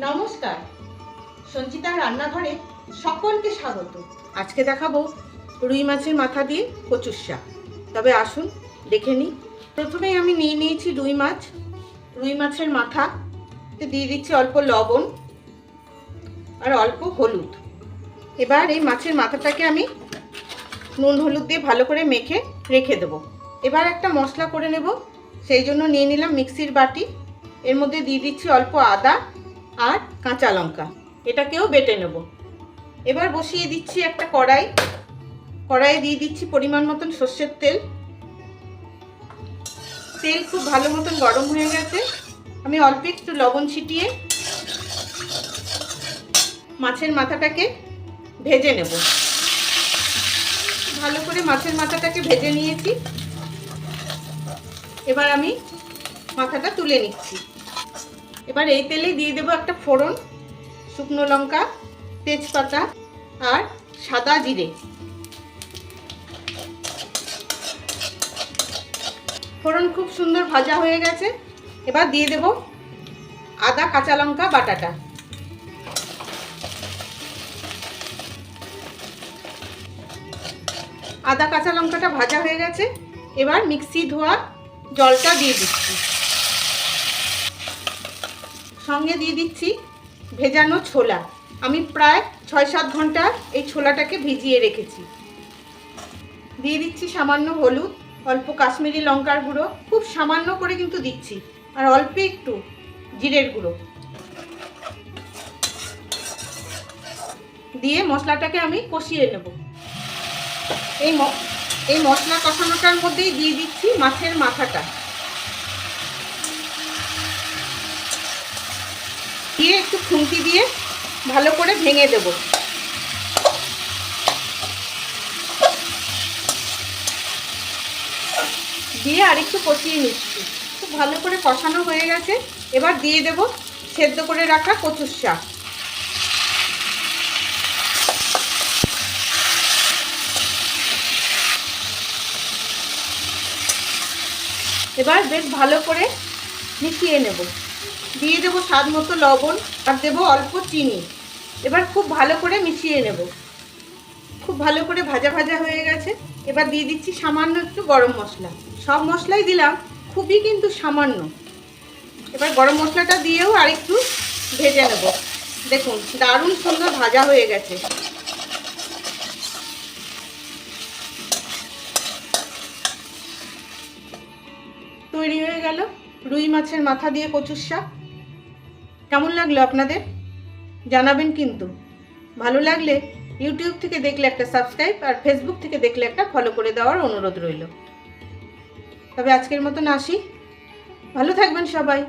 নমস্কার, সঞ্চিতার রান্নাঘরে সকলকে স্বাগত। আজকে দেখাবো রুই মাছের মাথা দিয়ে কচুর শাক। তবে আসুন দেখে নিই। প্রথমেই আমি নিয়ে নিয়েছি রুই মাছের মাথা, দিয়ে দিচ্ছি অল্প লবণ আর অল্প হলুদ। এবার এই মাছের মাথাটাকে আমি নুন হলুদ দিয়ে ভালো করে মেখে রেখে দেবো। এবার একটা মশলা করে নেব, সেই জন্য নিয়ে নিলাম মিক্সির বাটি। এর মধ্যে দিয়ে দিচ্ছি অল্প আদা আর কাঁচা লঙ্কা, এটাকেও বেটে নেব। এবার বসিয়ে দিচ্ছি একটা কড়াইয়ে দিয়ে দিচ্ছি পরিমাণ মতন সর্ষের তেল। তেল খুব ভালো মতন গরম হয়ে গেছে। আমি অল্প একটু লবণ ছিটিয়ে মাছের মাথাটাকে ভেজে নেব। ভালো করে মাছের মাথাটাকে ভেজে নিয়েছি। এবার আমি মাথাটা তুলে নিচ্ছি। এবার এই তেলে দিয়ে দেবো একটা ফোড়ন, শুকনো লঙ্কা, তেজপাতা আর সাদা জিরে। ফোড়ন খুব সুন্দর ভাজা হয়ে গেছে। এবার দিয়ে দেব আদা কাঁচা লঙ্কা বাটাটা। আদা কাঁচা লঙ্কাটা ভাজা হয়ে গেছে। এবার মিক্সি ধোয়া জলটা দিয়ে দিচ্ছি। সঙ্গে দিয়ে দিচ্ছি ভেজানো ছোলা। আমি প্রায় 6-7 ঘন্টা এই ছোলাটাকে ভিজিয়ে রেখেছি। দিয়ে দিচ্ছি সামান্য হলুদ, অল্প কাশ্মীরি লঙ্কার গুঁড়ো, খুব সামান্য করে কিন্তু দিচ্ছি, আর অল্প একটু জিরের গুঁড়ো দিয়ে মশলাটাকে আমি কষিয়ে নেব। এই মশলা কষানোটার মধ্যেই দিয়ে দিচ্ছি মাছের মাথাটা, দিয়ে একটু খুন্তি দিয়ে ভালো করে ভেঙে দেব। দিয়ে আরেকটু কষিয়ে নিচ্ছি। খুব ভালো করে কষানো হয়ে গেছে। এবার দিয়ে দেব সেদ্ধ করে রাখা কচুর শাক। এবার বেশ ভালো করে মিশিয়ে নেব। দিয়ে দেবো স্বাদ মতো লবণ আর দেবো অল্প চিনি। এবার খুব ভালো করে মিশিয়ে নেব। খুব ভালো করে ভাজা ভাজা হয়ে গেছে। এবার দিয়ে দিচ্ছি সামান্য একটু গরম মশলা। সব মশলাই দিলাম, খুবই কিন্তু সামান্য। এবার গরম মশলাটা দিয়েও আরেকটু ভেজে নেব। দেখুন দারুণ সুন্দর ভাজা হয়ে গেছে। তৈরি হয়ে গেল রুই মাছের মাথা দিয়ে কচুর শাক। কেমন লাগলো আপনাদের জানাবেন কিন্তু। ভালো লাগলে ইউটিউব থেকে দেখলে একটা সাবস্ক্রাইব আর ফেসবুক থেকে দেখলে একটা ফলো করে দেওয়ার অনুরোধ রইল। তবে আজকের মতন আসি। ভালো থাকবেন সবাই।